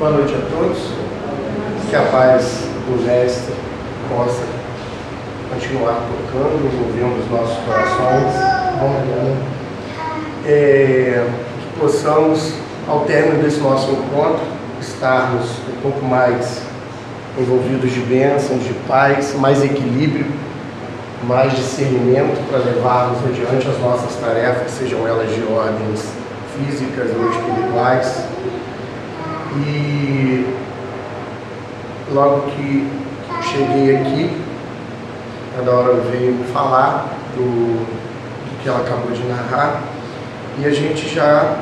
Boa noite a todos. Que a paz do Mestre possa continuar tocando, envolvendo os nossos corações. Que possamos, ao término desse nosso encontro, estarmos um pouco mais envolvidos de bênçãos, de paz, mais equilíbrio, mais discernimento para levarmos adiante as nossas tarefas, sejam elas de ordens físicas ou espirituais. E logo que cheguei aqui, a Dora veio falar do que ela acabou de narrar, e a gente já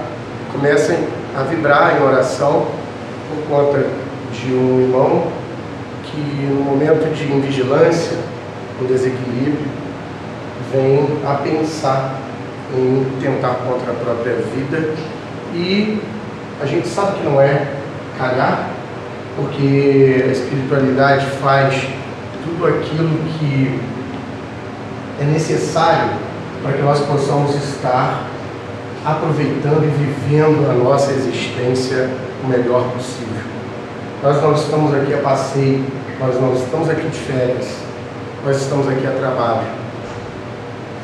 começa a vibrar em oração por conta de um irmão que, no momento de invigilância, um desequilíbrio, vem a pensar em tentar contra a própria vida, e a gente sabe que não é calhar, porque a espiritualidade faz tudo aquilo que é necessário para que nós possamos estar aproveitando e vivendo a nossa existência o melhor possível. Nós não estamos aqui a passeio, nós não estamos aqui de férias, nós estamos aqui a trabalho.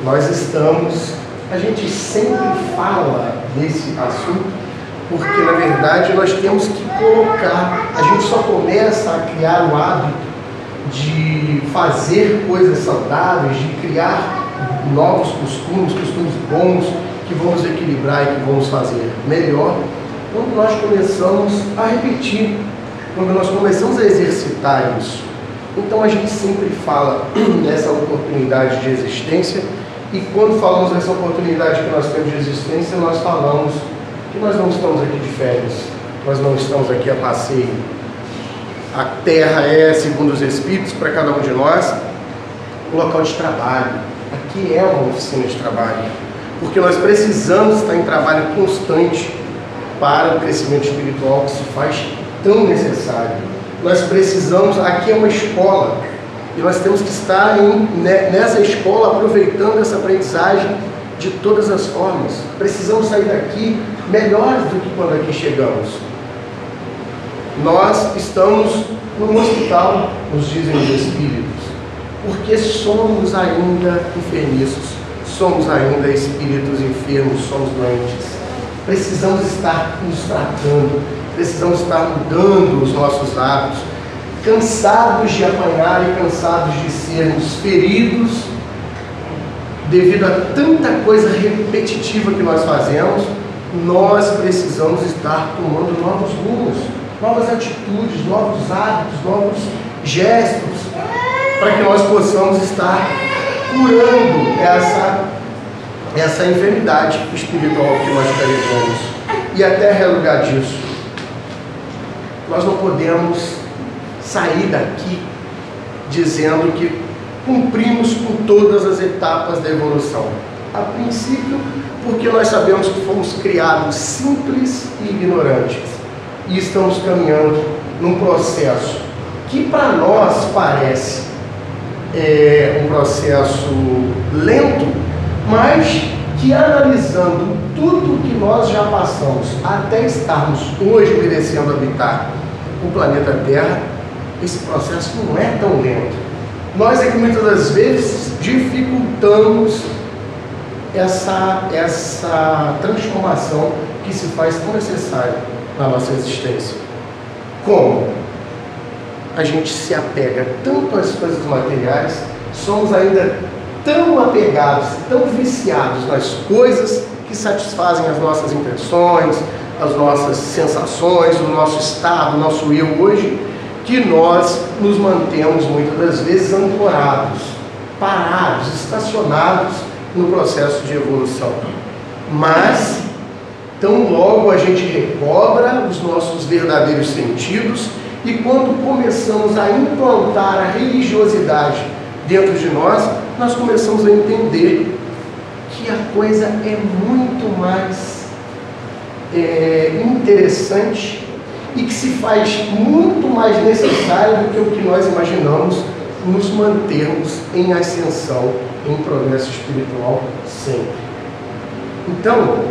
Nós estamos, a gente sempre fala desse assunto, porque na verdade nós temos que colocar, a gente só começa a criar o hábito de fazer coisas saudáveis, de criar novos costumes bons, que vamos equilibrar e que vamos fazer melhor, quando nós começamos a repetir, quando nós começamos a exercitar isso. Então a gente sempre fala dessa oportunidade de existência, e quando falamos dessa oportunidade que nós temos de existência, nós falamos que nós não estamos aqui de férias, nós não estamos aqui a passeio. A terra é, segundo os Espíritos, para cada um de nós, um local de trabalho. Aqui é uma oficina de trabalho, porque nós precisamos estar em trabalho constante para o crescimento espiritual que se faz tão necessário. Nós precisamos, aqui é uma escola, e nós temos que estar nessa escola aproveitando essa aprendizagem de todas as formas. Precisamos sair daqui melhores do que quando aqui chegamos. Nós estamos num hospital, nos dizem os Espíritos, porque somos ainda enfermiços, somos ainda espíritos enfermos, somos doentes. Precisamos estar nos tratando, precisamos estar mudando os nossos hábitos, cansados de apanhar e cansados de sermos feridos devido a tanta coisa repetitiva que nós fazemos. Nós precisamos estar tomando novos rumos, novas atitudes, novos hábitos, novos gestos, para que nós possamos estar curando essa enfermidade espiritual que nós carregamos. E até lugar disso, nós não podemos sair daqui dizendo que cumprimos com todas as etapas da evolução. A princípio, porque nós sabemos que fomos criados simples e ignorantes, e estamos caminhando num processo que para nós parece um processo lento, mas que, analisando tudo que nós já passamos até estarmos hoje merecendo habitar o planeta Terra, esse processo não é tão lento. Nós é que muitas das vezes dificultamos essa transformação que se faz tão necessária na nossa existência. Como a gente se apega tanto às coisas materiais, somos ainda tão apegados, tão viciados nas coisas que satisfazem as nossas impressões, as nossas sensações, o nosso estado, o nosso eu hoje, que nós nos mantemos muitas das vezes ancorados, parados, estacionados no processo de evolução. Mas, tão logo a gente recobra os nossos verdadeiros sentidos, e quando começamos a implantar a religiosidade dentro de nós, nós começamos a entender que a coisa é muito mais interessante e que se faz muito mais necessário do que o que nós imaginamos nos mantermos em ascensão, em progresso espiritual sempre. Então,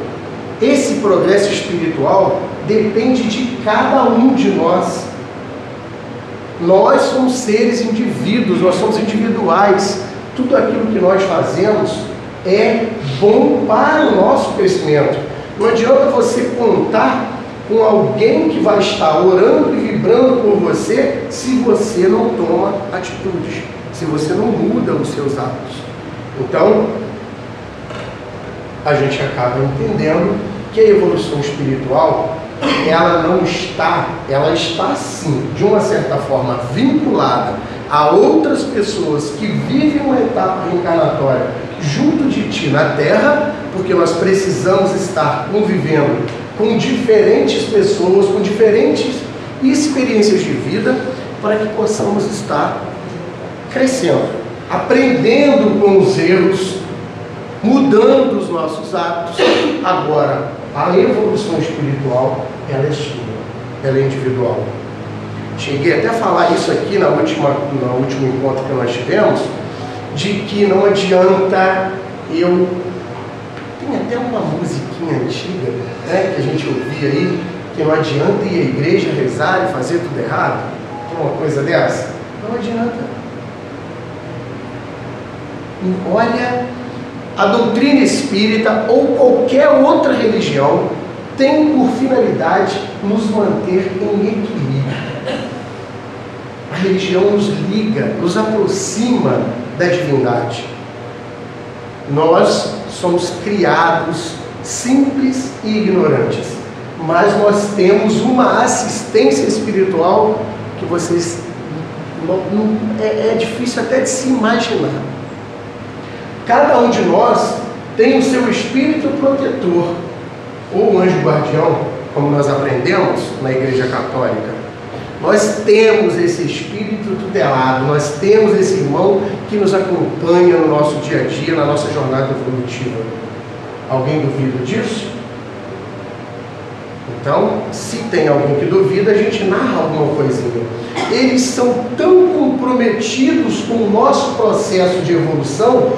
esse progresso espiritual depende de cada um de nós. Nós somos seres indivíduos, nós somos individuais. Tudo aquilo que nós fazemos é bom para o nosso crescimento. Não adianta você contar com alguém que vai estar orando e vibrando por você se você não toma atitudes, se você não muda os seus hábitos. Então, a gente acaba entendendo que a evolução espiritual, ela está sim, de uma certa forma, vinculada a outras pessoas que vivem uma etapa reencarnatória junto de ti na Terra, porque nós precisamos estar convivendo com diferentes pessoas, com diferentes experiências de vida, para que possamos estar crescendo, aprendendo com os erros, mudando os nossos hábitos. Agora, a evolução espiritual, ela é sua, ela é individual. Cheguei até a falar isso aqui no último encontro que nós tivemos, de que não adianta eu... Tem até uma musiquinha antiga, né, que a gente ouvia aí, que não adianta ir à igreja, rezar e fazer tudo errado. Uma coisa dessa? Não adianta. Olha, a doutrina espírita ou qualquer outra religião tem por finalidade nos manter em equilíbrio. A religião nos liga, nos aproxima da divindade. Nós somos criados simples e ignorantes, mas nós temos uma assistência espiritual que vocês é difícil até de se imaginar. Cada um de nós tem o seu espírito protetor, ou anjo guardião, como nós aprendemos na Igreja Católica. Nós temos esse espírito tutelado, nós temos esse irmão que nos acompanha no nosso dia a dia, na nossa jornada evolutiva. Alguém duvida disso? Então, se tem alguém que duvida, a gente narra alguma coisinha. Eles são tão comprometidos com o nosso processo de evolução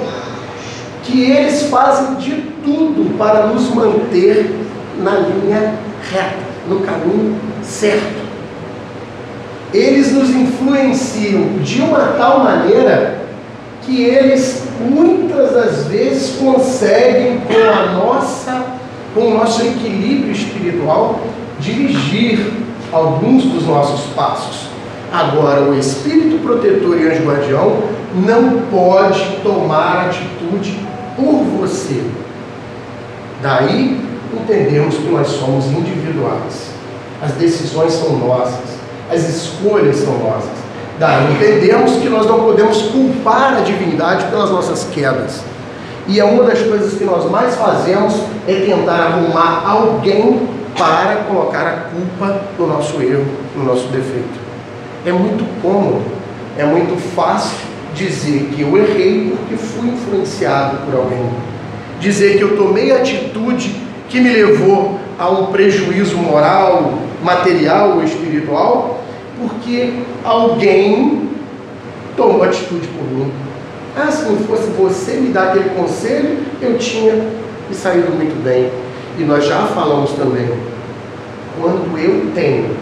que eles fazem de tudo para nos manter na linha reta, no caminho certo. Eles nos influenciam de uma tal maneira que eles muitas das vezes conseguem, com o nosso equilíbrio espiritual, dirigir alguns dos nossos passos. Agora, o espírito protetor e anjo guardião não pode tomar atitude por você. Daí entendemos que nós somos individuais. As decisões são nossas. As escolhas são nossas. Daí entendemos que nós não podemos culpar a divindade pelas nossas quedas. E uma das coisas que nós mais fazemos é tentar arrumar alguém para colocar a culpa no nosso erro, no nosso defeito. É muito cômodo, é muito fácil dizer que eu errei porque fui influenciado por alguém. Dizer que eu tomei atitude que me levou a um prejuízo moral, material ou espiritual, porque alguém tomou atitude por mim. Ah, se não fosse você me dar aquele conselho, eu tinha me saído muito bem. E nós já falamos também, quando eu tenho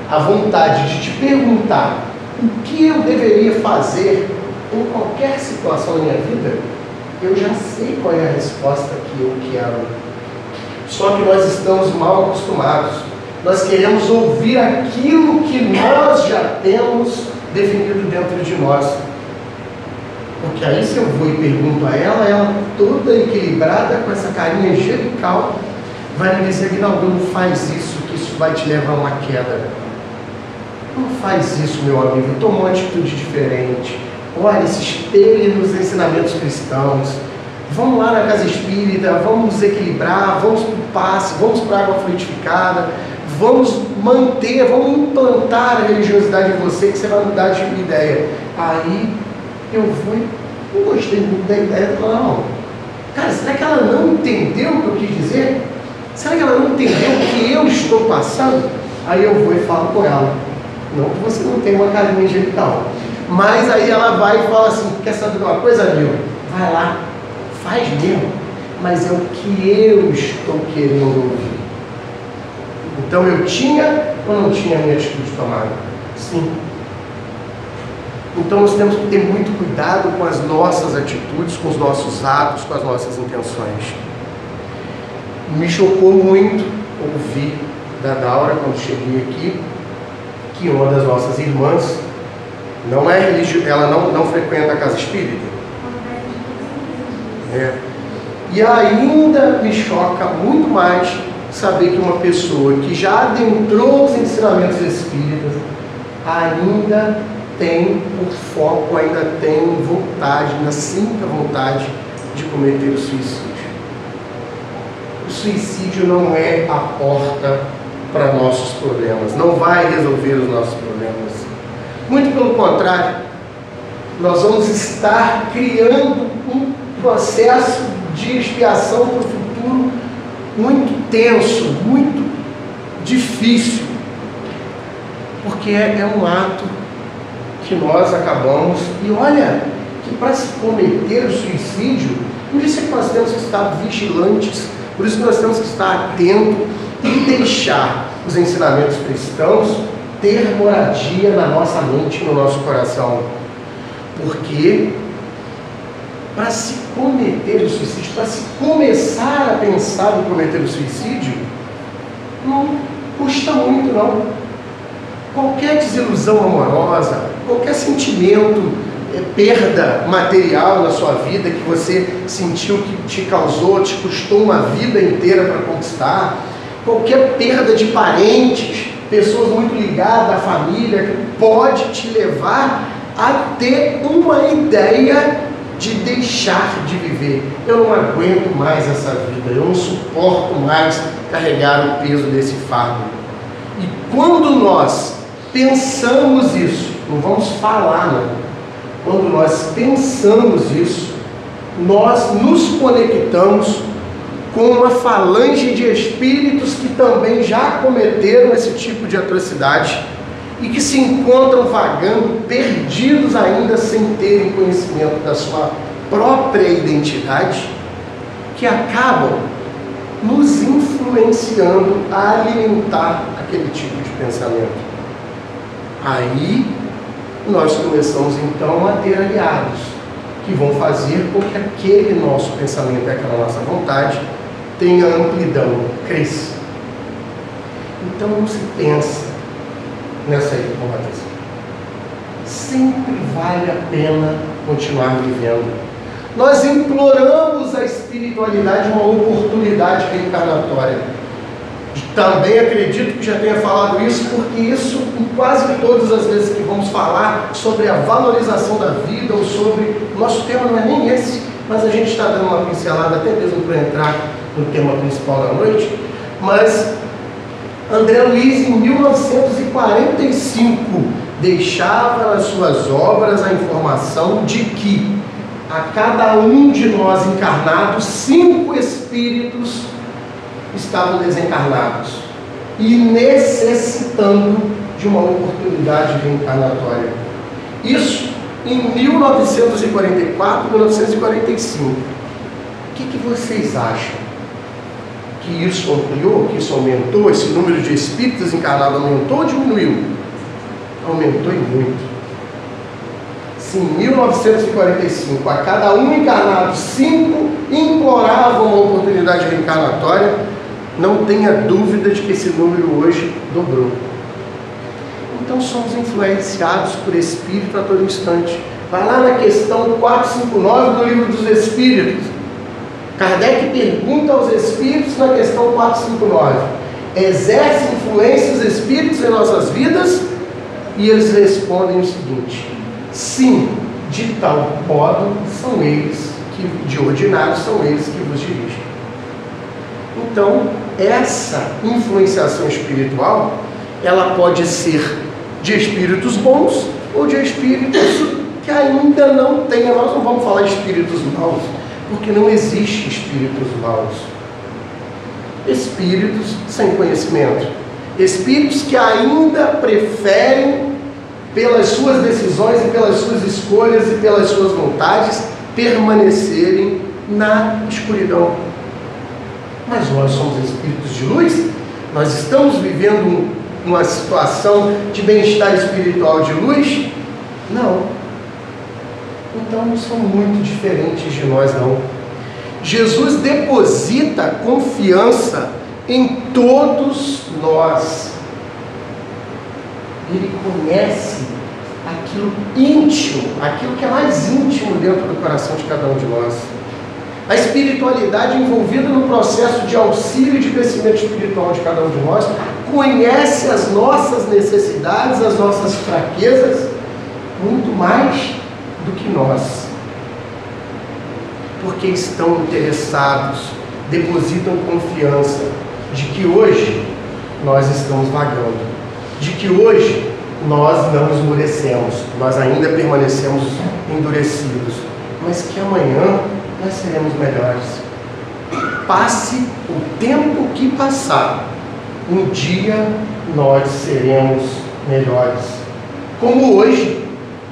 a vontade de te perguntar o que eu deveria fazer em qualquer situação da minha vida, eu já sei qual é a resposta que eu quero. Só que nós estamos mal acostumados. Nós queremos ouvir aquilo que nós já temos definido dentro de nós. Porque aí se eu vou e pergunto a ela, ela toda equilibrada, com essa carinha angelical, vai me dizer: Aguinaldo, não faz isso, que isso vai te levar a uma queda. Não faz isso, meu amigo, toma uma atitude diferente. Olha, se espelhe nos ensinamentos cristãos. Vamos lá na casa espírita, vamos nos equilibrar, vamos para o passe, vamos para a água fluidificada, vamos manter, vamos implantar a religiosidade em você, que você vai mudar de ideia. Aí eu fui, não gostei muito da ideia, não. Cara, será que ela não entendeu o que eu quis dizer? Será que ela não entendeu o que eu estou passando? Aí eu vou e falo com ela. Não que você não tenha uma carinha angelical. Mas aí ela vai e fala assim: quer saber de uma coisa, amigo? Vai lá, faz mesmo. mas é o que eu estou querendo ouvir. Então eu tinha ou não tinha a minha atitude tomada? Sim. Então nós temos que ter muito cuidado com as nossas atitudes, com os nossos atos, com as nossas intenções. Me chocou muito ouvir da Daura, quando cheguei aqui, que uma das nossas irmãs não é religiosa, ela não frequenta a casa espírita. E ainda me choca muito mais saber que uma pessoa que já adentrou os ensinamentos espíritas ainda tem por foco, ainda tem vontade, na simples vontade de cometer o suicídio. O suicídio não é a porta para nossos problemas, não vai resolver os nossos problemas. Muito pelo contrário, nós vamos estar criando um processo de expiação para o futuro muito tenso, muito difícil, porque é um ato que nós acabamos, e olha, que para se cometer o suicídio, por isso é que nós temos que estar vigilantes, por isso que nós temos que estar atentos e deixar os ensinamentos cristãos ter moradia na nossa mente, no nosso coração, porque para se cometer o suicídio, para se começar a pensar em cometer o suicídio, não custa muito não. Qualquer desilusão amorosa, qualquer sentimento, perda material na sua vida que você sentiu que te causou, te custou uma vida inteira para conquistar, qualquer perda de parentes, pessoas muito ligadas à família, que pode te levar a ter uma ideia de deixar de viver. Eu não aguento mais essa vida, eu não suporto mais carregar o peso desse fardo. E quando nós pensamos isso, não vamos falar não, quando nós pensamos isso, nós nos conectamos com uma falange de espíritos que também já cometeram esse tipo de atrocidade e que se encontram vagando, perdidos ainda, sem terem conhecimento da sua própria identidade, que acabam nos influenciando a alimentar aquele tipo de pensamento. Aí nós começamos então a ter aliados que vão fazer com que aquele nosso pensamento, aquela nossa vontade, tenha amplidão, cresça. Então não se pensa nessa hipótese. Sempre vale a pena continuar vivendo. Nós imploramos à espiritualidade uma oportunidade reencarnatória. Também acredito que já tenha falado isso, porque isso, em quase todas as vezes que vamos falar sobre a valorização da vida, ou sobre... Nosso tema não é nem esse, mas a gente está dando uma pincelada, até mesmo para entrar no tema principal da noite. Mas André Luiz, em 1945, deixava nas suas obras a informação de que a cada um de nós encarnados, 5 espíritos estavam desencarnados e necessitando de uma oportunidade reencarnatória. Isso em 1944, 1945. O que vocês acham? Que isso ampliou, que isso aumentou, esse número de espíritos encarnados aumentou ou diminuiu? Aumentou e muito. Se em 1945, a cada um encarnado, 5 imploravam uma oportunidade reencarnatória, não tenha dúvida de que esse número hoje dobrou. Então somos influenciados por espírito a todo instante. Vai lá na questão 459 do Livro dos Espíritos. Kardec pergunta aos espíritos na questão 459: exerce influência os espíritos em nossas vidas? E eles respondem o seguinte: sim, de tal modo são eles que, de ordinário, são eles que vos dirigem. Então, essa influenciação espiritual, ela pode ser de espíritos bons ou de espíritos que ainda não têm. Nós não vamos falar de espíritos maus, porque não existe espíritos maus. Espíritos sem conhecimento. Espíritos que ainda preferem, pelas suas decisões e pelas suas escolhas e pelas suas vontades, permanecerem na escuridão, Mas nós somos espíritos de luz? Nós estamos vivendo uma situação de bem-estar espiritual de luz? Não. Então não são muito diferentes de nós, não. Jesus deposita confiança em todos nós. Ele conhece aquilo íntimo, aquilo que é mais íntimo dentro do coração de cada um de nós. A espiritualidade envolvida no processo de auxílio e de crescimento espiritual de cada um de nós conhece as nossas necessidades, as nossas fraquezas, muito mais do que nós. Porque estão interessados, depositam confiança de que hoje nós estamos vagando, de que hoje nós não esmorecemos, nós ainda permanecemos endurecidos, mas que amanhã nós seremos melhores. Passe o tempo que passar, um dia nós seremos melhores. Como hoje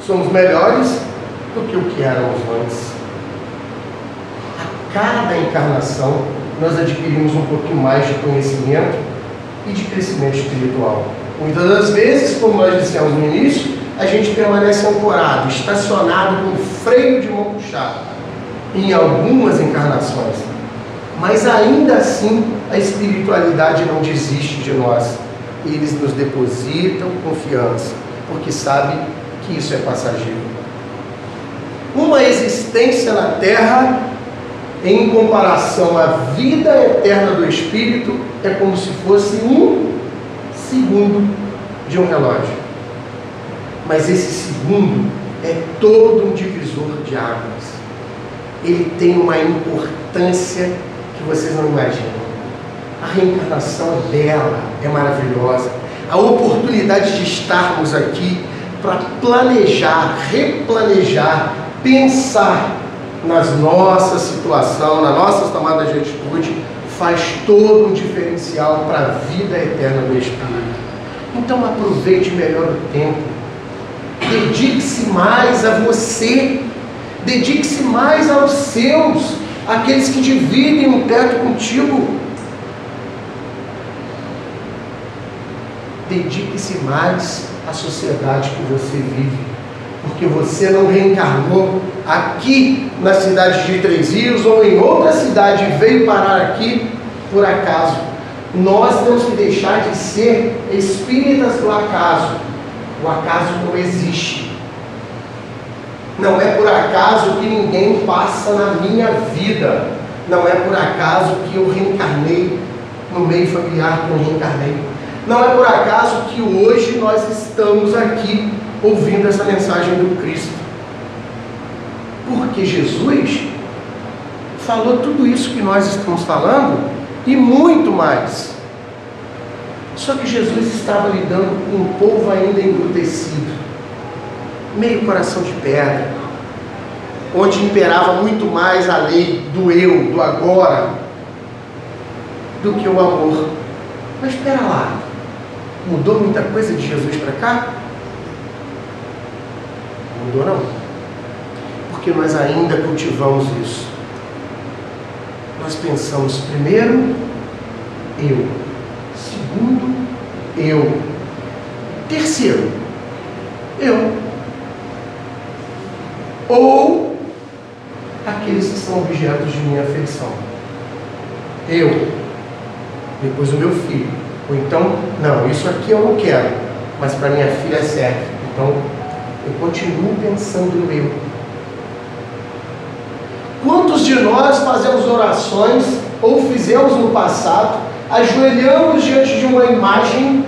somos melhores do que o que éramos antes. A cada encarnação nós adquirimos um pouquinho mais de conhecimento e de crescimento espiritual. Muitas das vezes, como nós dissemos no início, a gente permanece ancorado, estacionado com freio de mão puxado em algumas encarnações. Mas ainda assim, a espiritualidade não desiste de nós. Eles nos depositam confiança, porque sabem que isso é passageiro. Uma existência na Terra, em comparação à vida eterna do Espírito, é como se fosse um segundo de um relógio. Mas esse segundo é todo um divisor de águas. Ele tem uma importância que vocês não imaginam. A reencarnação é bela, é maravilhosa. A oportunidade de estarmos aqui para planejar, replanejar, pensar nas nossas situações, nas nossas tomadas de atitude, faz todo um diferencial para a vida eterna do Espírito. Então aproveite melhor o tempo. Dedique-se mais a você. Dedique-se mais aos seus, aqueles que dividem um teto contigo. Dedique-se mais à sociedade que você vive, porque você não reencarnou aqui na cidade de Três Rios ou em outra cidade e veio parar aqui por acaso. Nós temos que deixar de ser espíritas do acaso. O acaso não existe. Não é por acaso que ninguém passa na minha vida. Não é por acaso que eu reencarnei no meio familiar que eu reencarnei. Não é por acaso que hoje nós estamos aqui ouvindo essa mensagem do Cristo. Porque Jesus falou tudo isso que nós estamos falando e muito mais. Só que Jesus estava lidando com um povo ainda embrutecido, meio coração de pedra, onde imperava muito mais a lei do eu, do agora, do que o amor. Mas espera lá, mudou muita coisa de Jesus para cá? Não mudou não, porque nós ainda cultivamos isso. Nós pensamos primeiro, eu. Segundo, eu. Terceiro, eu. Ou aqueles que são objetos de minha afeição. Eu. Depois o meu filho. Ou então, não, isso aqui eu não quero, mas para minha filha serve. Então, eu continuo pensando no eu. Quantos de nós fazemos orações, ou fizemos no passado, ajoelhamos diante de uma imagem,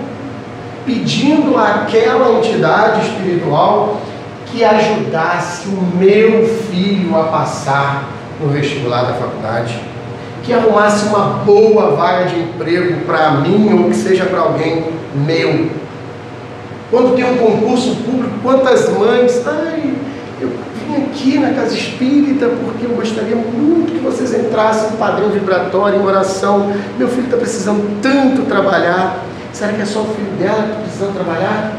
pedindo àquela entidade espiritual que ajudasse o meu filho a passar no vestibular da faculdade, que arrumasse uma boa vaga de emprego para mim ou que seja para alguém meu. Quando tem um concurso público, quantas mães, eu vim aqui na casa espírita porque eu gostaria muito que vocês entrassem no padrão vibratório, em oração. Meu filho está precisando tanto trabalhar. Será que é só o filho dela que está precisando trabalhar?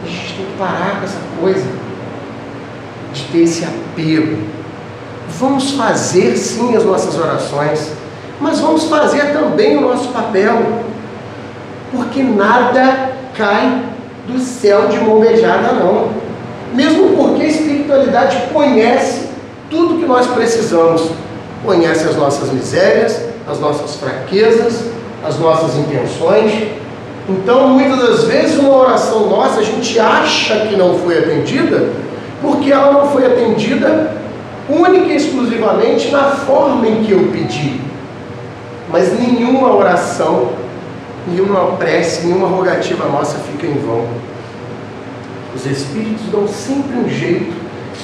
A gente tem que parar com essa coisa de ter esse apego. Vamos fazer sim as nossas orações, mas vamos fazer também o nosso papel, porque nada cai do céu de mão beijada, não. Mesmo porque a espiritualidade conhece tudo que nós precisamos, conhece as nossas misérias, as nossas fraquezas, as nossas intenções. Então, muitas das vezes, uma oração nossa, a gente acha que não foi atendida, porque ela não foi atendida única e exclusivamente na forma em que eu pedi. Mas nenhuma oração, nenhuma prece, nenhuma rogativa nossa fica em vão. Os Espíritos dão sempre um jeito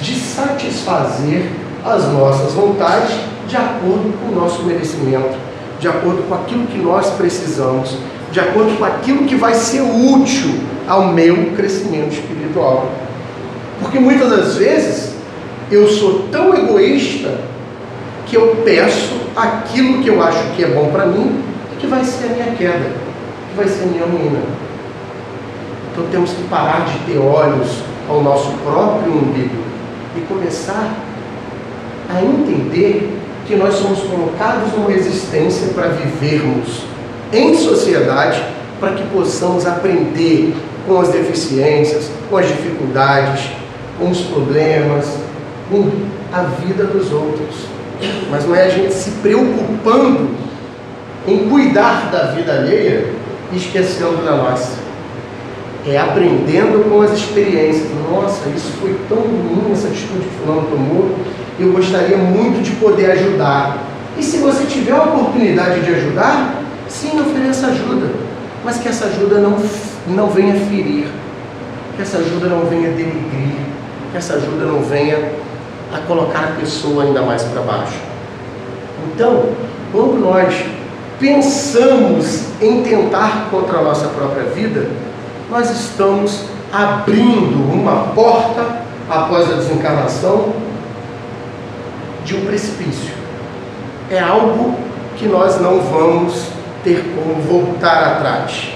de satisfazer as nossas vontades de acordo com o nosso merecimento, de acordo com aquilo que nós precisamos, de acordo com aquilo que vai ser útil ao meu crescimento espiritual. Porque muitas das vezes eu sou tão egoísta que eu peço aquilo que eu acho que é bom para mim e que vai ser a minha queda, que vai ser a minha ruína. Então temos que parar de ter olhos ao nosso próprio umbigo e começar a entender que nós somos colocados numa existência para vivermos em sociedade, para que possamos aprender com as deficiências, com as dificuldades, com os problemas, com a vida dos outros. Mas não é a gente se preocupando em cuidar da vida alheia e esquecendo da nossa. É aprendendo com as experiências. Nossa, isso foi tão ruim, essa atitude que fulano tomou, eu gostaria muito de poder ajudar. E se você tiver a oportunidade de ajudar, sim, ofereça ajuda, mas que essa ajuda não venha ferir, que essa ajuda não venha denegrir, que essa ajuda não venha a colocar a pessoa ainda mais para baixo. Então, quando nós pensamos em tentar contra a nossa própria vida, nós estamos abrindo uma porta após a desencarnação de um precipício. É algo que nós não vamos ter como voltar atrás.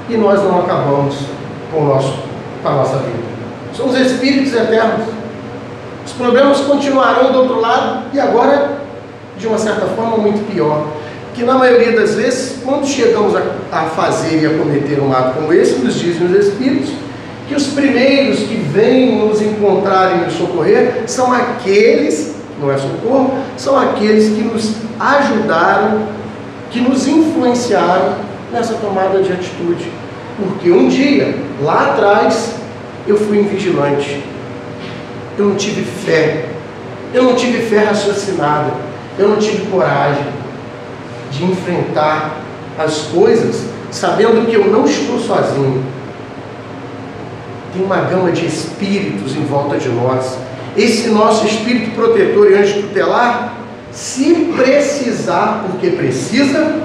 E nós não acabamos com a nossa vida. Somos espíritos eternos. Os problemas continuarão do outro lado e agora, de uma certa forma, muito pior. Que na maioria das vezes, quando chegamos a fazer e a cometer um ato como esse, nos dizem os Espíritos, que os primeiros que vêm nos encontrar e nos socorrer são aqueles, não é socorro, são aqueles que nos ajudaram, que nos influenciaram nessa tomada de atitude. Porque um dia, lá atrás, eu fui invigilante, eu não tive fé raciocinada, eu não tive coragem de enfrentar as coisas sabendo que eu não estou sozinho. Tem uma gama de espíritos em volta de nós. Esse nosso espírito protetor e anjo tutelar, se precisar, porque precisa,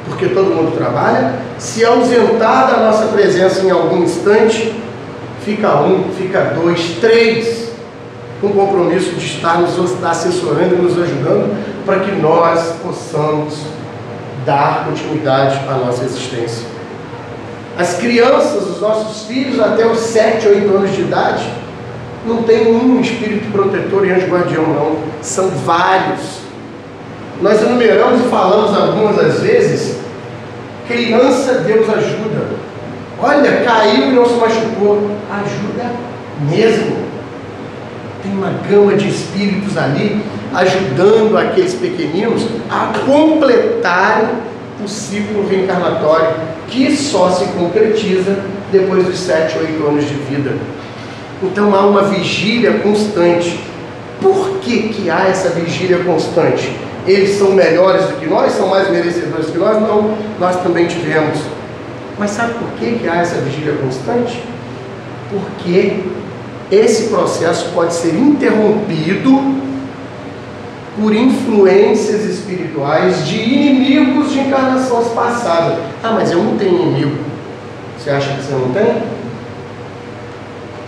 porque todo mundo trabalha, se ausentar da nossa presença em algum instante, fica um, fica dois, três, com o compromisso de estar nos assessorando e nos ajudando para que nós possamos dar continuidade à nossa existência. As crianças, os nossos filhos, até os 7, 8 anos de idade, não tem um espírito protetor e anjo guardião, não. São vários. Nós enumeramos e falamos algumas das vezes, criança, Deus ajuda. Olha, caiu e não se machucou. Ajuda mesmo. Tem uma gama de espíritos ali, ajudando aqueles pequeninos a completarem o ciclo reencarnatório, que só se concretiza depois dos 7, 8 anos de vida. Então há uma vigília constante. Por que há essa vigília constante? Eles são melhores do que nós? São mais merecedores que nós? Não, nós também tivemos. Mas sabe por que há essa vigília constante? Porque esse processo pode ser interrompido por influências espirituais de inimigos de encarnações passadas. Ah, mas eu não tenho inimigo. Você acha que você não tem?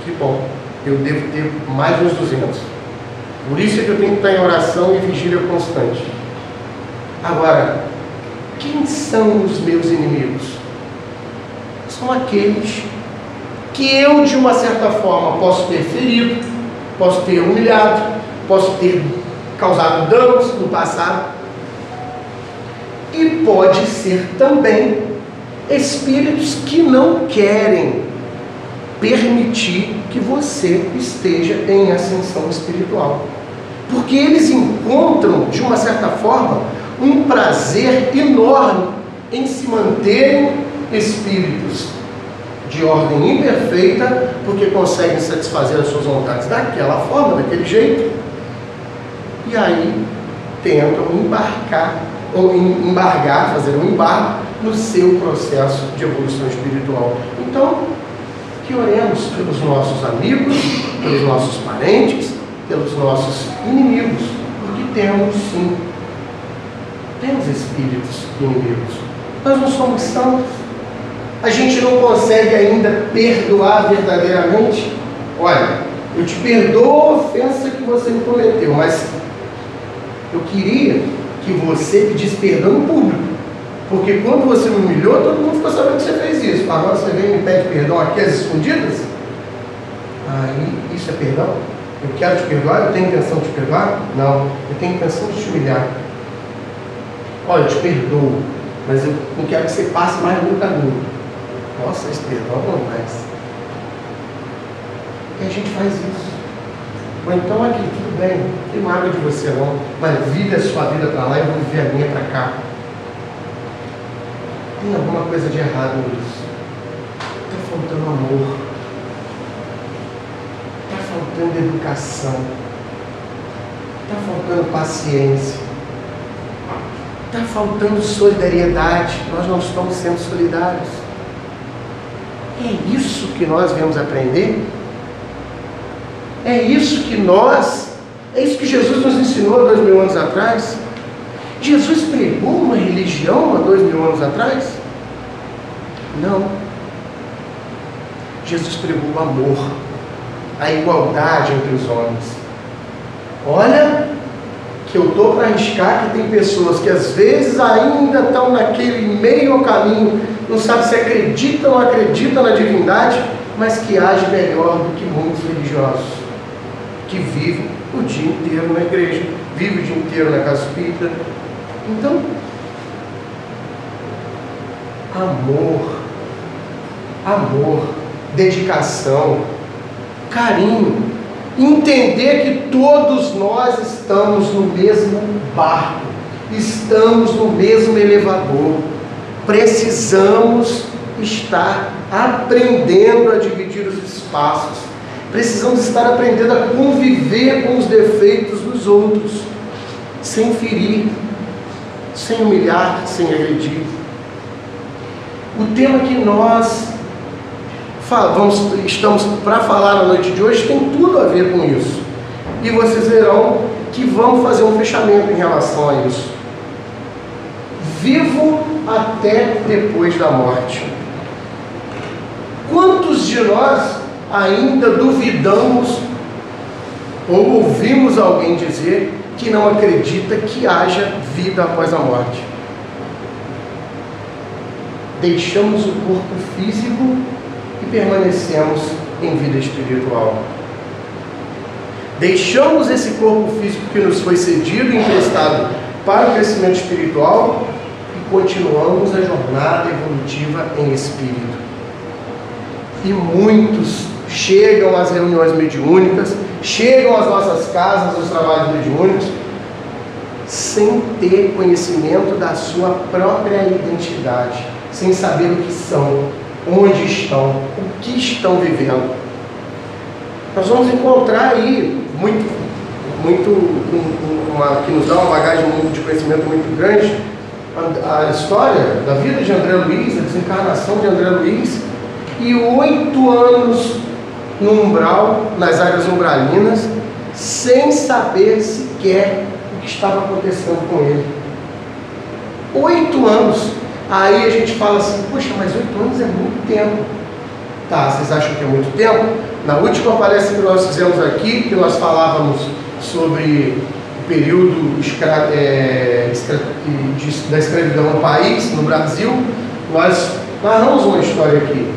Que bom, eu devo ter mais uns 200. Por isso é que eu tenho que estar em oração e vigília constante. Agora, quem são os meus inimigos? São aqueles que eu, de uma certa forma, posso ter ferido, posso ter humilhado, posso ter causado danos no passado. E pode ser também espíritos que não querem permitir que você esteja em ascensão espiritual. Porque eles encontram, de uma certa forma, um prazer enorme em se manterem espíritos de ordem imperfeita, porque conseguem satisfazer as suas vontades daquela forma, daquele jeito, e aí tentam embargar, fazer um embargo no seu processo de evolução espiritual. Então, que oremos pelos nossos amigos, pelos nossos parentes, pelos nossos inimigos, porque temos sim, temos espíritos inimigos. Nós não somos santos. A gente não consegue ainda perdoar verdadeiramente. Olha, eu te perdoo a ofensa que você me cometeu, mas eu queria que você pedisse perdão em público. Porque quando você me humilhou, todo mundo ficou sabendo que você fez isso. Agora você vem e me pede perdão aqui às escondidas? Aí, isso é perdão? Eu quero te perdoar? Eu tenho intenção de te perdoar? Não, eu tenho intenção de te humilhar. Olha, eu te perdoo, mas eu não quero que você passe mais no caminho. Nossa, esse perdão não mais. E a gente faz isso. Ou então aqui, tudo bem, não tem mágoa de você não, mas vive a sua vida para lá e eu vou viver a minha para cá. Tem alguma coisa de errado nisso. Está faltando amor. Está faltando educação. Está faltando paciência. Está faltando solidariedade. Nós não estamos sendo solidários. É isso que nós viemos aprender? É isso que Jesus nos ensinou há 2000 anos atrás? Jesus pregou uma religião há 2000 anos atrás? Não. Jesus pregou o amor, a igualdade entre os homens. Olha, que eu estou para arriscar que tem pessoas que às vezes ainda estão naquele meio caminho, não sabe se acredita ou não acredita na divindade, mas que age melhor do que muitos religiosos, que vivem o dia inteiro na igreja, vivem o dia inteiro na casa espírita. Então, amor, dedicação, carinho, entender que todos nós estamos no mesmo barco, estamos no mesmo elevador, precisamos estar aprendendo a dividir os espaços, precisamos estar aprendendo a conviver com os defeitos dos outros, sem ferir, sem humilhar, sem agredir. O tema que nós estamos para falar na noite de hoje tem tudo a ver com isso. E vocês verão que vamos fazer um fechamento em relação a isso. Vivo até depois da morte. Quantos de nós ainda duvidamos ou ouvimos alguém dizer que não acredita que haja vida após a morte? Deixamos o corpo físico e permanecemos em vida espiritual. Deixamos esse corpo físico que nos foi cedido e emprestado para o crescimento espiritual e continuamos a jornada evolutiva em espírito. E muitos chegam às reuniões mediúnicas, chegam às nossas casas, aos trabalhos mediúnicos, sem ter conhecimento da sua própria identidade, sem saber o que são, onde estão, o que estão vivendo. Nós vamos encontrar aí que nos dá uma bagagem de conhecimento muito grande, a história da vida de André Luiz, a desencarnação de André Luiz, e 8 anos no umbral, nas áreas umbralinas, sem saber sequer o que estava acontecendo com ele. 8 anos. Aí a gente fala assim, poxa, mas 8 anos é muito tempo. Tá, vocês acham que é muito tempo? Na última palestra que nós fizemos aqui, que nós falávamos sobre o período da escravidão no país, no Brasil, nós narramos uma história aqui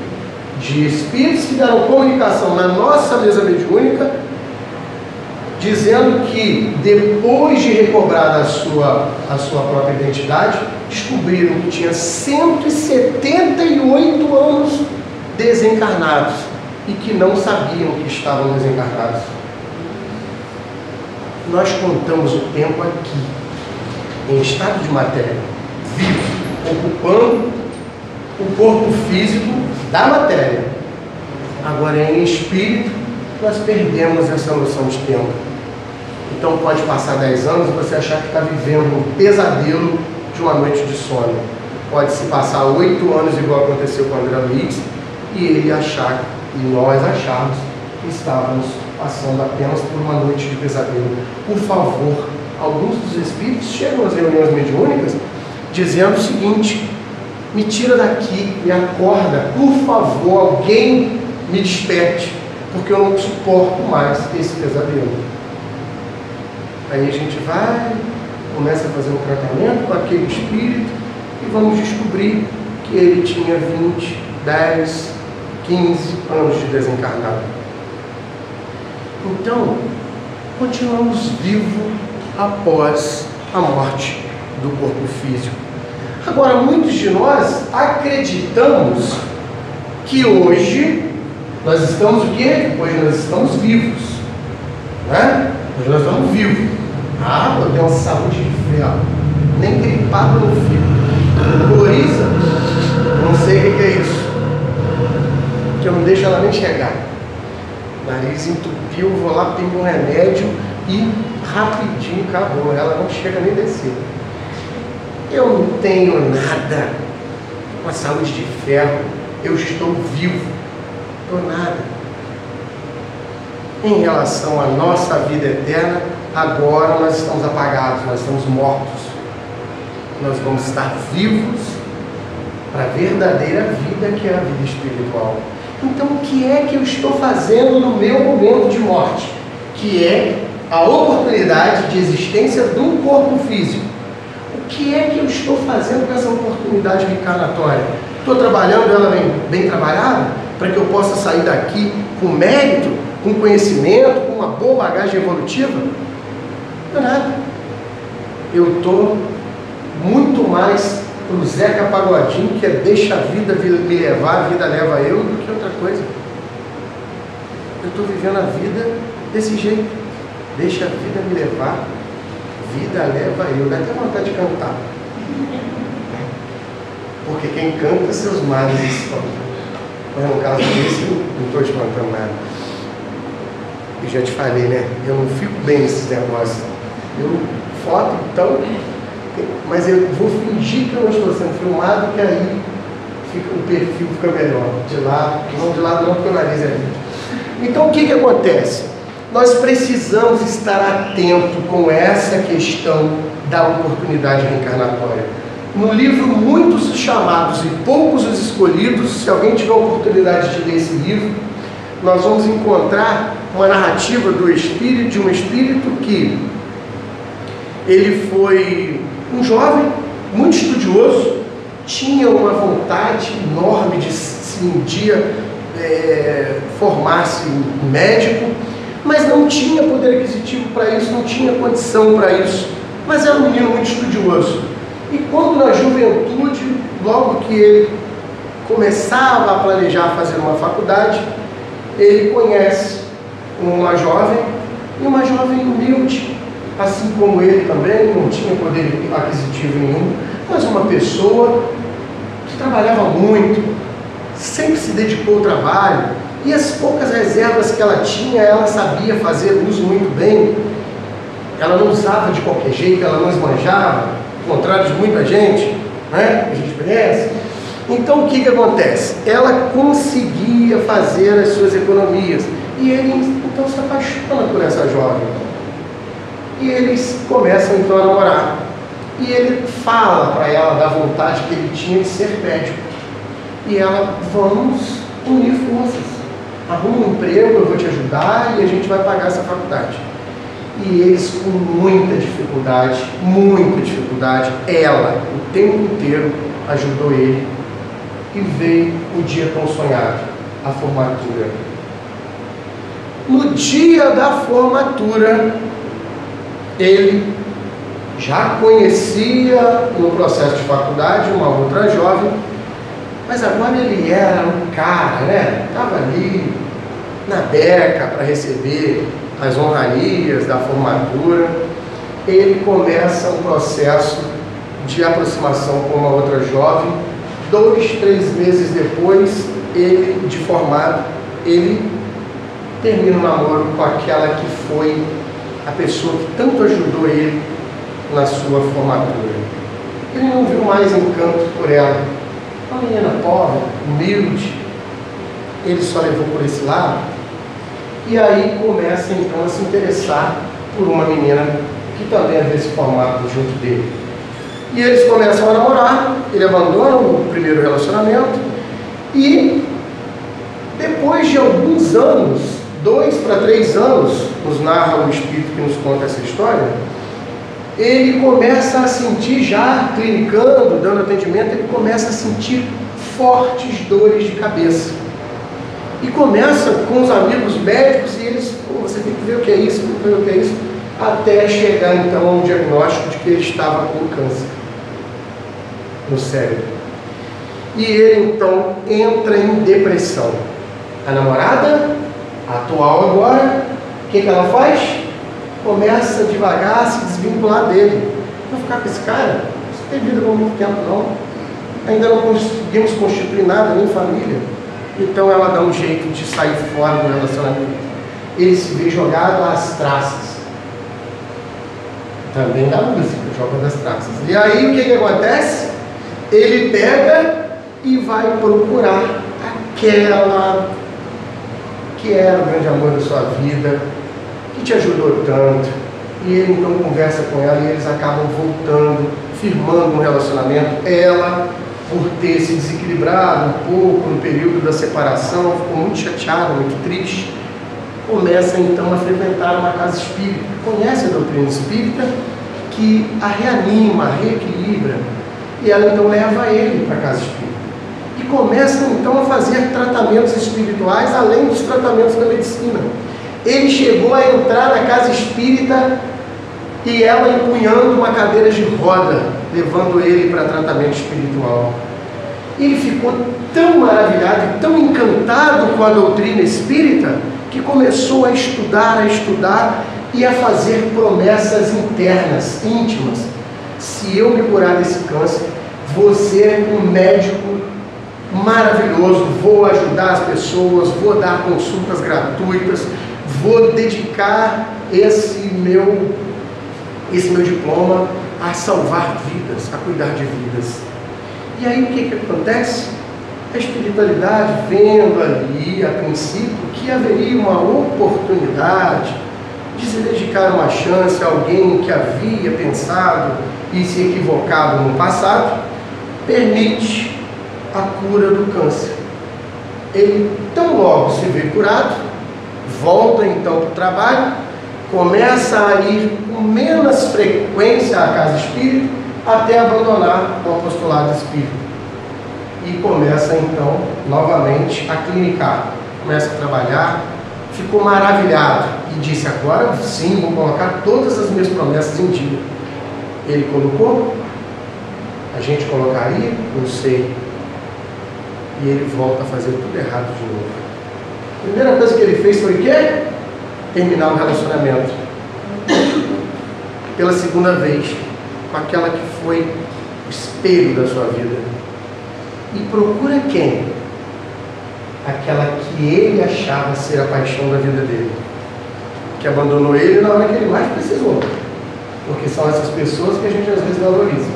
de espíritos que deram comunicação na nossa mesa mediúnica dizendo que depois de recobrada a sua própria identidade, descobriram que tinha 178 anos desencarnados e que não sabiam que estavam desencarnados. Nós contamos o tempo aqui, em estado de matéria, vivo, ocupando o corpo físico da matéria. Agora, em espírito, nós perdemos essa noção de tempo. Então pode passar 10 anos e você achar que está vivendo um pesadelo de uma noite de sono. Pode se passar 8 anos, igual aconteceu com o André Luiz, e ele achar, e nós acharmos, que estávamos passando apenas por uma noite de pesadelo. Por favor, alguns dos espíritos chegam às reuniões mediúnicas dizendo o seguinte: me tira daqui, me acorda, por favor, alguém me desperte, porque eu não suporto mais esse pesadelo. Aí a gente vai, começa a fazer um tratamento com aquele espírito e vamos descobrir que ele tinha 20, 10, 15 anos de desencarnado. Então, continuamos vivos após a morte do corpo físico. Agora, muitos de nós acreditamos que hoje nós estamos o quê? Hoje nós estamos vivos, né? Hoje nós estamos vivos. Ah, eu tenho uma saúde de ferro, nem gripado não fico. Coriza, não sei o que é isso, que eu não deixo ela nem chegar. Nariz entupiu, vou lá, pego um remédio e rapidinho acabou, ela não chega nem descer. Eu não tenho nada, uma saúde de ferro, eu estou vivo, não estou nada. Em relação à nossa vida eterna, agora nós estamos apagados, nós estamos mortos. Nós vamos estar vivos para a verdadeira vida, que é a vida espiritual. Então, o que é que eu estou fazendo no meu momento de morte? Que é a oportunidade de existência do corpo físico. O que é que eu estou fazendo com essa oportunidade reencarnatória? Estou trabalhando ela bem trabalhada, para que eu possa sair daqui com mérito, com conhecimento, com uma boa bagagem evolutiva? Não é nada. Eu estou muito mais pro Zeca Pagodinho, que é deixa a vida me levar, a vida leva eu, do que outra coisa. Eu estou vivendo a vida desse jeito. Deixa a vida me levar, vida leva eu. Dá até vontade de cantar. Porque quem canta, seus males espantam. Mas no caso desse, não estou espantando nada. Eu já te falei, né? Eu não fico bem nesses negócios. Eu foto, então... Mas eu vou fingir que eu não estou sendo filmado, que aí o perfil fica melhor. De lado não, porque o nariz é lindo. Então o que acontece? Nós precisamos estar atentos com essa questão da oportunidade reencarnatória. No livro Muitos os Chamados e Poucos os Escolhidos, se alguém tiver a oportunidade de ler esse livro, nós vamos encontrar uma narrativa de um espírito que ele foi um jovem, muito estudioso, tinha uma vontade enorme de se um dia formar-se médico, mas não tinha poder aquisitivo para isso, não tinha condição para isso, mas era um menino muito estudioso. E quando na juventude, logo que ele começava a planejar fazer uma faculdade, ele conhece uma jovem, e uma jovem humilde, assim como ele também, não tinha poder aquisitivo nenhum, mas uma pessoa que trabalhava muito, sempre se dedicou ao trabalho, e as poucas reservas que ela tinha, ela sabia fazer uso muito bem. Ela não usava de qualquer jeito, ela não esbanjava, ao contrário de muita gente, né, que a gente conhece. Então o que acontece? Ela conseguia fazer as suas economias, e ele então se apaixona por essa jovem. E eles começam então a namorar. E ele fala para ela da vontade que ele tinha de ser médico. E ela, vamos unir forças. Arruma um emprego, eu vou te ajudar e a gente vai pagar essa faculdade. E eles, com muita dificuldade, ela, o tempo inteiro, ajudou ele. E veio o dia tão sonhado, a formatura. no dia da formatura, ele já conhecia no processo de faculdade uma outra jovem, mas agora ele era um cara, né? Estava ali na beca para receber as honrarias da formatura. Ele começa um processo de aproximação com uma outra jovem. 2, 3 meses depois, ele, de formado, ele termina o namoro com aquela que foi a pessoa que tanto ajudou ele na sua formatura. Ele não viu mais encanto por ela. Uma menina pobre, humilde, ele só levou por esse lado. E aí começa então a se interessar por uma menina que também havia se formado junto dele. E eles começam a namorar, ele abandona o primeiro relacionamento e depois de alguns anos, 2 para 3 anos, nos narra o Espírito que nos conta essa história, ele começa a sentir, já clinicando, dando atendimento, ele começa a sentir fortes dores de cabeça. E começa com os amigos médicos e eles, você tem que ver o que é isso, tem que ver o que é isso, até chegar então ao diagnóstico de que ele estava com câncer no cérebro. E ele então entra em depressão. A namorada, a atual agora, o que ela faz? Começa devagar a se desvincular dele. Não ficar com esse cara, você tem vida por muito tempo não. Ainda não conseguimos constituir nada, nem família. Então ela dá um jeito de sair fora do relacionamento. Ele se vê jogado às traças. Também da música, joga das traças. E aí o que acontece? Ele pega e vai procurar aquela que era o grande amor da sua vida, que te ajudou tanto. E ele então conversa com ela e eles acabam voltando, firmando um relacionamento. Ela, por ter se desequilibrado um pouco no período da separação, ficou muito chateada, muito triste, começa então a frequentar uma casa espírita. Conhece a doutrina espírita, que a reanima, a reequilibra, e ela então leva ele para a casa espírita. E começa então a fazer tratamentos espirituais, além dos tratamentos da medicina. Ele chegou a entrar na casa espírita e ela empunhando uma cadeira de roda, levando ele para tratamento espiritual. Ele ficou tão maravilhado, tão encantado com a doutrina espírita, que começou a estudar e a fazer promessas internas, íntimas. Se eu me curar desse câncer, vou ser um médico maravilhoso, vou ajudar as pessoas, vou dar consultas gratuitas, vou dedicar esse meu diploma a salvar vidas, a cuidar de vidas. E aí o que acontece? A espiritualidade, vendo ali, a princípio, que haveria uma oportunidade de se dedicar uma chance a alguém que havia pensado e se equivocado no passado, permite a cura do câncer. Ele, tão logo se vê curado, volta então para o trabalho, começa a ir com menos frequência à casa espírita, até abandonar o apostolado espírita. E começa então, novamente, a clinicar. Começa a trabalhar, ficou maravilhado e disse: agora sim, vou colocar todas as minhas promessas em dia. Ele colocou? A gente colocaria? Não sei. E ele volta a fazer tudo errado de novo. A primeira coisa que ele fez foi o quê? Terminar o relacionamento. Pela segunda vez, com aquela que foi o espelho da sua vida. E procura quem? Aquela que ele achava ser a paixão da vida dele, que abandonou ele na hora que ele mais precisou, porque são essas pessoas que a gente às vezes valoriza.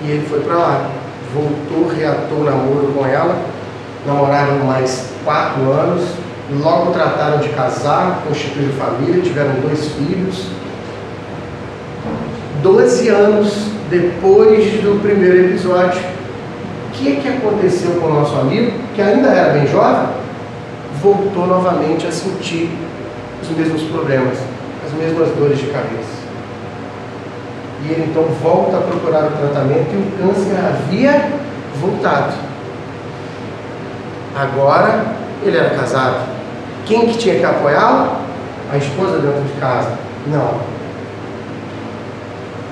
E ele foi para lá, voltou, reatou o namoro com ela, namoraram mais 4 anos, logo trataram de casar, constituíram família, tiveram 2 filhos. 12 anos depois do primeiro episódio, o que aconteceu com o nosso amigo, que ainda era bem jovem? Voltou novamente a sentir os mesmos problemas, as mesmas dores de cabeça. E ele então volta a procurar o tratamento e o câncer havia voltado. Agora ele era casado, Quem que tinha que apoiá-la? A esposa dentro de casa? Não.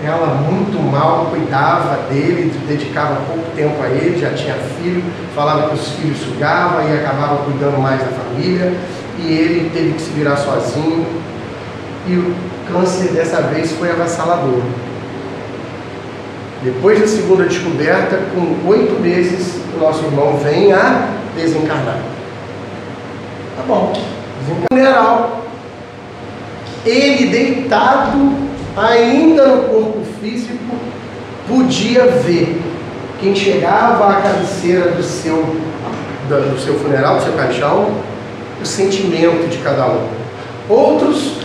Ela muito mal cuidava dele, dedicava pouco tempo a ele, já tinha filho, falava que os filhos sugavam e acabava cuidando mais da família, e ele teve que se virar sozinho, e o câncer dessa vez foi avassalador. Depois da segunda descoberta, com 8 meses, o nosso irmão vem a desencarnar. Tá bom, funeral. Ele deitado ainda no corpo físico, podia ver quem chegava à cabeceira do seu funeral, do seu caixão, o sentimento de cada um. Outros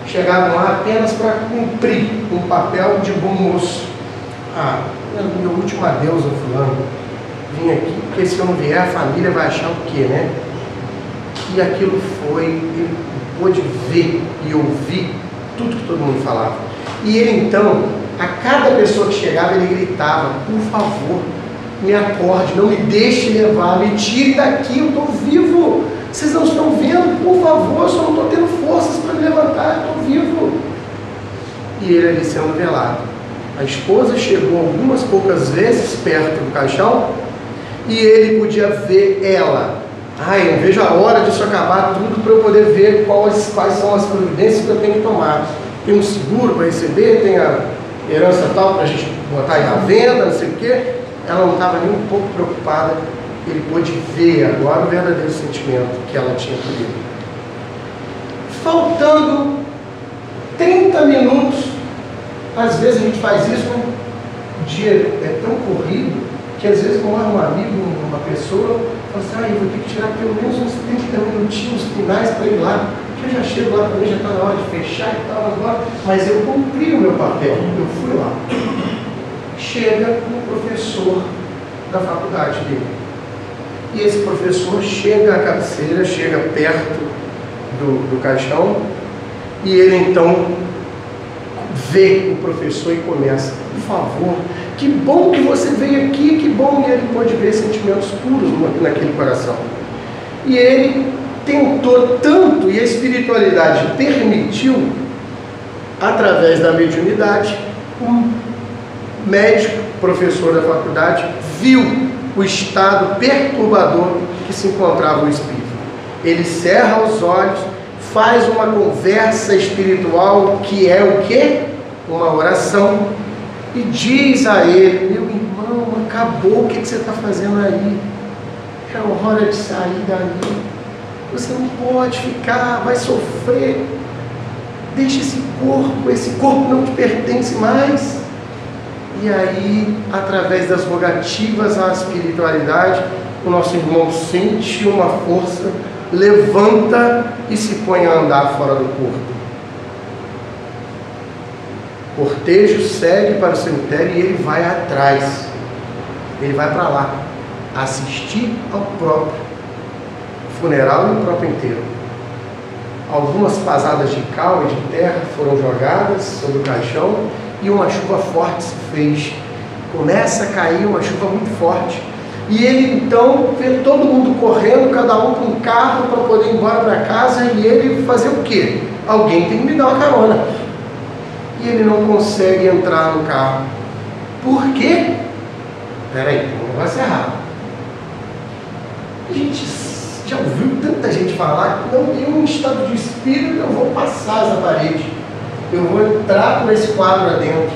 chegavam lá apenas para cumprir um papel de bom moço. Ah, meu último adeus ao fulano, vim aqui porque se eu não vier a família vai achar o quê, né? E aquilo foi, ele pôde ver e ouvir tudo que todo mundo falava. E ele então, a cada pessoa que chegava, ele gritava: por favor, me acorde, não me deixe levar, me tire daqui, eu estou vivo, vocês não estão vendo, por favor, eu só não estou tendo forças para me levantar, eu estou vivo. E ele ali sendo velado. A esposa chegou algumas poucas vezes perto do caixão e ele podia ver ela. Ai, eu vejo a hora disso acabar tudo para eu poder ver quais são as providências que eu tenho que tomar. Tem um seguro para receber, tem a herança tal para a gente botar aí à venda, não sei o quê. Ela não estava nem um pouco preocupada. Ele pôde ver agora o verdadeiro sentimento que ela tinha por ele. Faltando 30 minutos, às vezes a gente faz isso, né? O dia é tão corrido que às vezes morre um amigo, uma pessoa, fala assim: eu vou ter que tirar pelo menos uns 30 minutinhos finais para ir lá, que eu já chego lá também, já está na hora de fechar e tal agora, mas eu cumpri o meu papel, eu fui lá. Chega um professor da faculdade dele. E esse professor chega à cabeceira, chega perto do caixão, e ele então vê o professor e começa: por favor, que bom que você veio aqui, que bom que ele pôde ver sentimentos puros naquele coração. E ele tentou tanto, e a espiritualidade permitiu, através da mediunidade, um médico, professor da faculdade, viu o estado perturbador que se encontrava o espírito. Ele cerra os olhos, faz uma conversa espiritual que é o quê? Uma oração, e diz a ele: meu irmão, acabou, o que você está fazendo aí? É hora de sair dali, você não pode ficar, vai sofrer, deixa esse corpo não te pertence mais. E aí, através das rogativas à espiritualidade, o nosso irmão sente uma força, levanta e se põe a andar fora do corpo. O cortejo segue para o cemitério e ele vai atrás, ele vai para lá, assistir ao próprio funeral e o próprio enterro. Algumas pasadas de cal e de terra foram jogadas sobre o caixão e uma chuva forte se fez. Começa a cair uma chuva muito forte. E ele então vê todo mundo correndo, cada um com um carro para poder ir embora para casa, e ele fazer o quê? Alguém tem que me dar uma carona. E ele não consegue entrar no carro. Por quê? Peraí, o negócio é errado. A gente já ouviu tanta gente falar que não, em um estado de espírito eu vou passar essa parede, eu vou entrar por esse quadro adentro,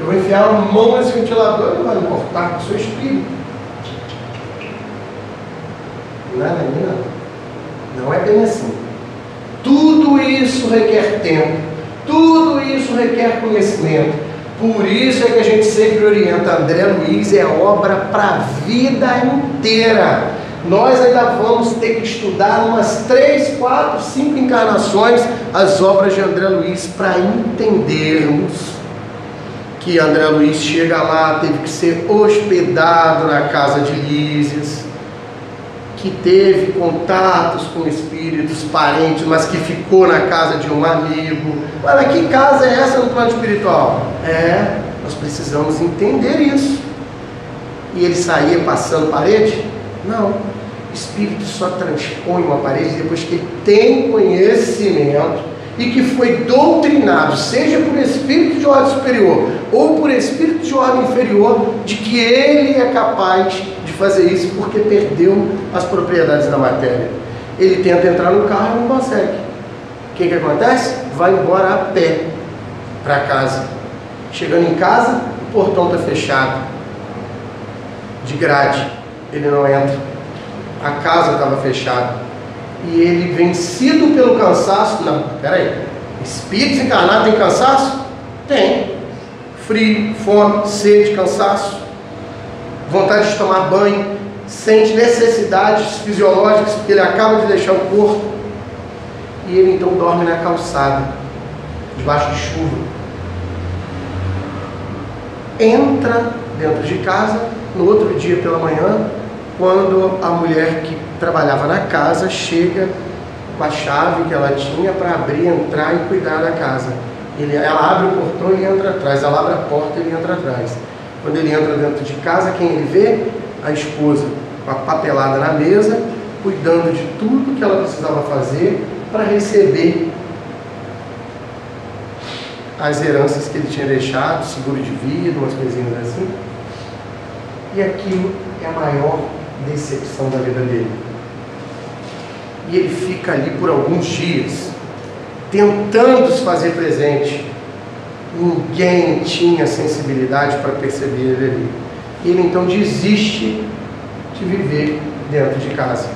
eu vou enfiar a mão nesse ventilador, não vai me cortar com o seu espírito. Não é bem assim. Tudo isso requer tempo, tudo isso requer conhecimento. Por isso é que a gente sempre orienta: André Luiz é obra para a vida inteira. Nós ainda vamos ter que estudar umas 3, 4, 5 encarnações as obras de André Luiz para entendermos que André Luiz chega lá, teve que ser hospedado na casa de Lísias, que teve contatos com espíritos, parentes, mas que ficou na casa de um amigo. Olha, que casa é essa no plano espiritual? Nós precisamos entender isso. E ele saía passando parede? Não. espírito só transpõe uma parede depois que ele tem conhecimento e que foi doutrinado, seja por espírito de ordem superior ou por espírito de ordem inferior, de que ele é capaz de fazer isso porque perdeu as propriedades da matéria. Ele tenta entrar no carro e não consegue. O que acontece? Vai embora a pé para casa. Chegando em casa, o portão está fechado, de grade, ele não entra. A casa estava fechada. E ele, vencido pelo cansaço, não, peraí, espírito encarnado tem cansaço? Tem. Frio, fome, sede, cansaço, vontade de tomar banho, sente necessidades fisiológicas, porque ele acaba de deixar o corpo. E ele então dorme na calçada, debaixo de chuva. Entra dentro de casa, no outro dia pela manhã, quando a mulher que trabalhava na casa chega com a chave que ela tinha para abrir, entrar e cuidar da casa. Ela abre o portão e ele entra atrás, ela abre a porta e ele entra atrás. Quando ele entra dentro de casa, quem ele vê? A esposa com a papelada na mesa, cuidando de tudo que ela precisava fazer para receber as heranças que ele tinha deixado, seguro de vida, umas coisinhas assim. E aquilo é a maior decepção da vida dele. E ele fica ali por alguns dias, tentando se fazer presente. Ninguém tinha sensibilidade para perceber ele ali. E ele então desiste de viver dentro de casa.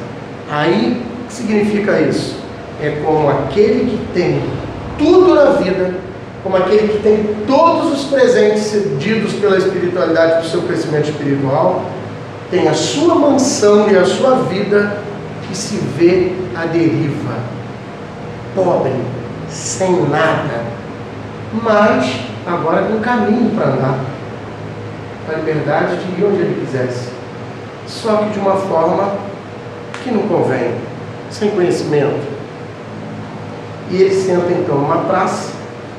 Aí, o que significa isso? É como aquele que tem tudo na vida, como aquele que tem todos os presentes cedidos pela espiritualidade para o seu crescimento espiritual, tem a sua mansão e a sua vida e se vê à deriva, pobre, sem nada, mas agora com caminho para andar, para a liberdade de ir onde ele quisesse, só que de uma forma que não convém, sem conhecimento. E ele senta então numa praça.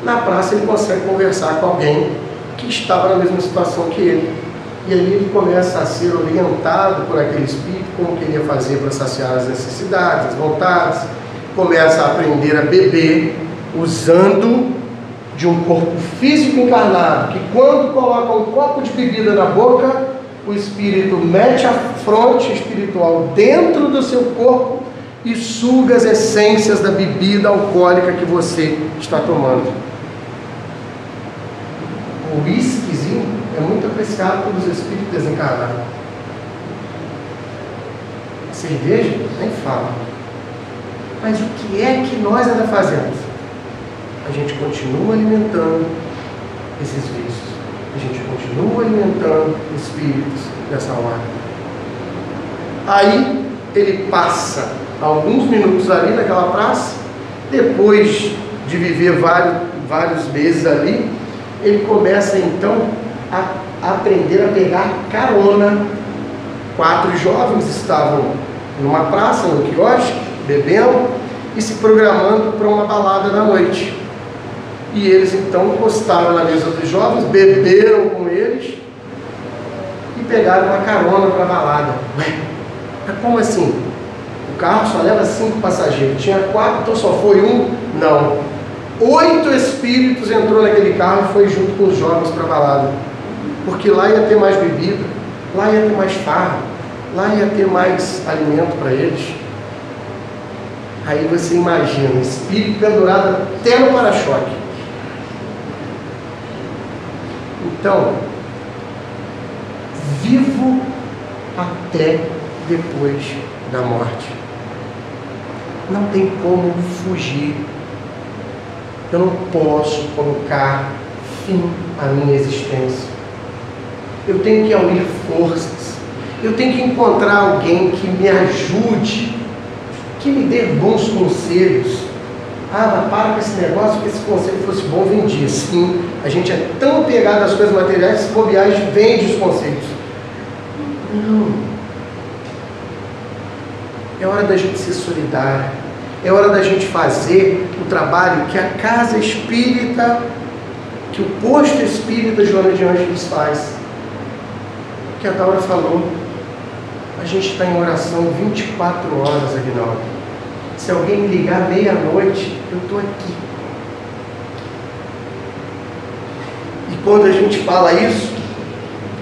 Na praça ele consegue conversar com alguém que estava na mesma situação que ele. E ali ele começa a ser orientado por aquele espírito, como queria fazer para saciar as necessidades, as vontades. Começa a aprender a beber, usando de um corpo físico encarnado, que quando coloca um copo de bebida na boca, o espírito mete a fronte espiritual dentro do seu corpo e suga as essências da bebida alcoólica que você está tomando. O uísquezinho é muito apreciado pelos espíritos desencarnados. A cerveja, nem fala. Mas o que é que nós ainda fazemos? A gente continua alimentando esses vícios. A gente continua alimentando espíritos dessa ordem. Aí ele passa alguns minutos ali naquela praça, depois de viver vários meses ali, ele começa então a aprender a pegar carona. 4 jovens estavam numa praça, no quiosque, bebendo e se programando para uma balada da noite. E eles então encostaram na mesa dos jovens, beberam com eles e pegaram uma carona para a balada. Ué, mas como assim? O carro só leva 5 passageiros, tinha 4, então só foi um? Não. 8 espíritos entrou naquele carro e foi junto com os jovens para a balada. Porque lá ia ter mais bebida, lá ia ter mais farra, lá ia ter mais alimento para eles. Aí você imagina, um espírito pendurado até no para-choque. Então, vivo até depois da morte. Não tem como fugir. Eu não posso colocar fim à minha existência. Eu tenho que unir forças. Eu tenho que encontrar alguém que me ajude, que me dê bons conselhos. Ah, mas para com esse negócio, que esse conselho fosse bom, vendia. Sim, a gente é tão apegado às coisas materiais que se bobear, a gente vende os conselhos. Não. É hora da gente ser solidário. É hora da gente fazer o trabalho que a casa espírita, que o posto espírita Joana de Ângeles faz. Que a Daura falou. A gente está em oração 24 horas, Aguinaldo. Se alguém me ligar meia-noite, eu estou aqui. E quando a gente fala isso,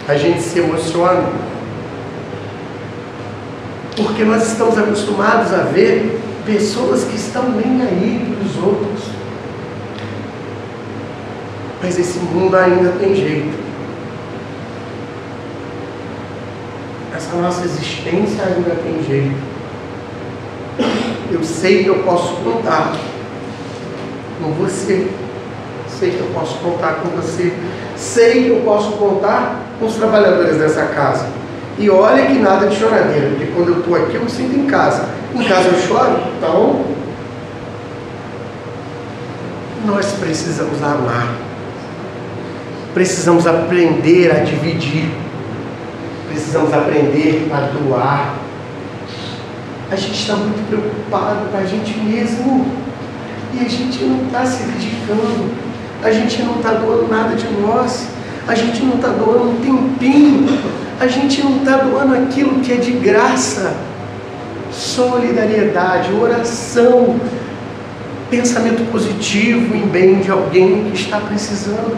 a gente se emociona. Porque nós estamos acostumados a ver pessoas que estão nem aí para os outros. Mas esse mundo ainda tem jeito. Essa nossa existência ainda tem jeito. Eu sei que eu posso contar com você. Sei que eu posso contar com você. Sei que eu posso contar com os trabalhadores dessa casa. E olha que nada de choradeira, porque quando eu estou aqui eu me sinto em casa. Em casa eu choro, então nós precisamos amar. Precisamos aprender a dividir. Precisamos aprender a doar. A gente está muito preocupado com a gente mesmo. E a gente não está se dedicando. A gente não está doando nada de nós. A gente não está doando um tempinho. A gente não está doando aquilo que é de graça. Solidariedade, oração, pensamento positivo em bem de alguém que está precisando.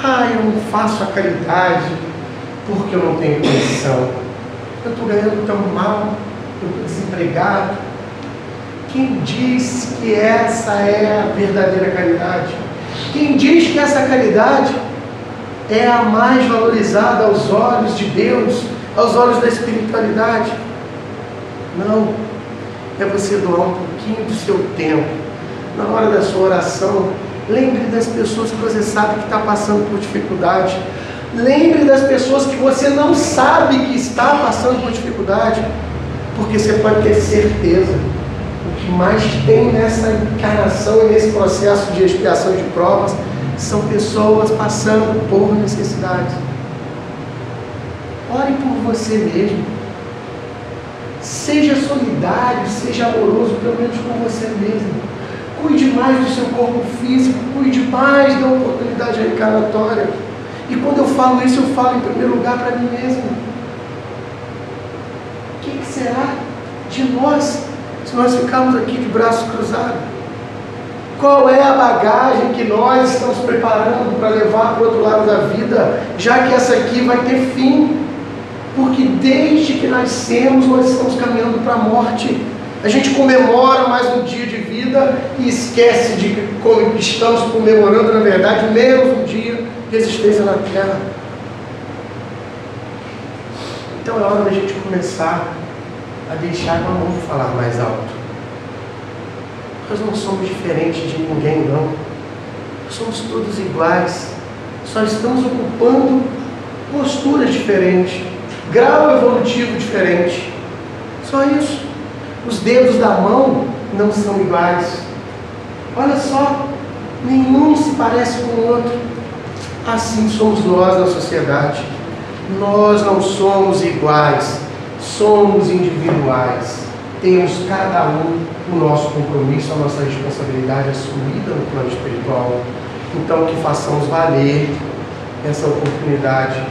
Eu não faço a caridade porque eu não tenho condição. Eu estou ganhando tão mal, eu estou desempregado. Quem diz que essa é a verdadeira caridade? Quem diz que essa caridade é a mais valorizada aos olhos de Deus, aos olhos da espiritualidade? Não. É você doar um pouquinho do seu tempo. Na hora da sua oração, lembre das pessoas que você sabe que está passando por dificuldade. Lembre das pessoas que você não sabe que está passando por dificuldade. Porque você pode ter certeza, o que mais tem nessa encarnação e nesse processo de expiação de provas são pessoas passando por necessidades. Ore por você mesmo. Seja solidário, seja amoroso, pelo menos com você mesmo. Cuide mais do seu corpo físico, cuide mais da oportunidade reencarnatória. E quando eu falo isso, eu falo em primeiro lugar para mim mesmo. O que será de nós se nós ficarmos aqui de braços cruzados? Qual é a bagagem que nós estamos preparando para levar para o outro lado da vida, já que essa aqui vai ter fim? Porque desde que nascemos nós estamos caminhando para a morte. A gente comemora mais um dia de vida e esquece de como estamos comemorando, na verdade, menos um dia de existência na Terra. Então é hora da gente começar a deixar o amor falar mais alto. Nós não somos diferentes de ninguém, não. Nós somos todos iguais. Só estamos ocupando posturas diferentes, grau evolutivo diferente. Só isso. Os dedos da mão não são iguais. Olha só, nenhum se parece com o outro. Assim somos nós na sociedade. Nós não somos iguais, somos individuais. Temos cada um o nosso compromisso, a nossa responsabilidade assumida no plano espiritual. Então que façamos valer essa oportunidade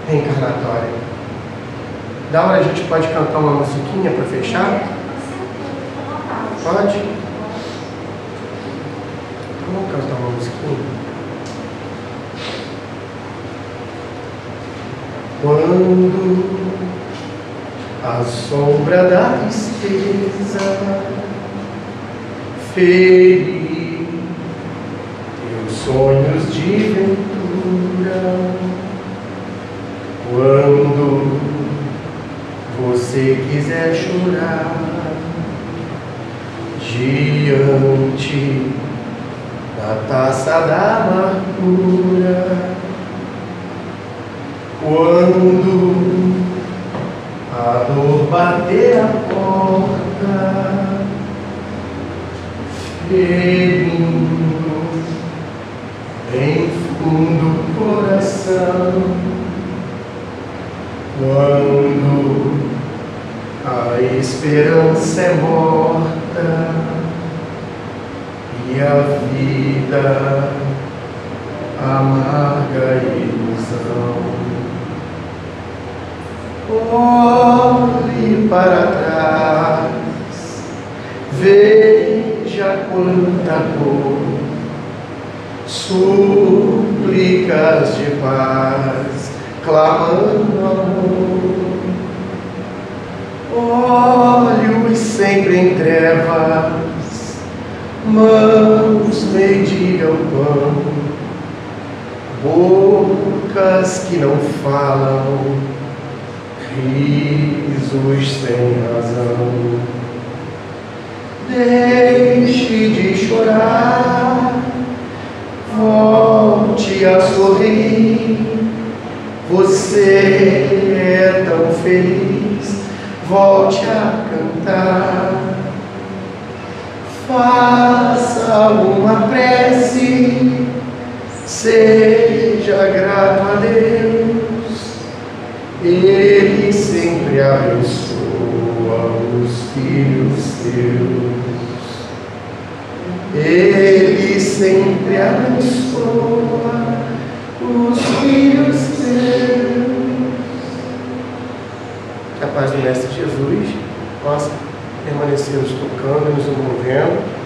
reencarnatória. Da hora a gente pode cantar uma musiquinha para fechar? Pode? Vamos cantar uma musiquinha? Quando a sombra da tristeza ferir teus sonhos de ventura, quando você quiser chorar diante da taça da amargura, quando a dor bater a porta, ferindo bem fundo o coração, quando a esperança é morta e a vida amarga ilusão. Olhe para trás, veja quanta dor, súplicas de paz, clamando amor. Olhos sempre em trevas, mãos mendigam pão, bocas que não falam, risos sem razão. Deixe de chorar, volte a sorrir. Você é tão feliz, volte a cantar. Faça uma prece, seja grato a Deus. Ele sempre abençoa os filhos seus. Ele sempre abençoa os filhos seus. Que a paz do Mestre Jesus possa permanecer nos tocando e nos envolvendo.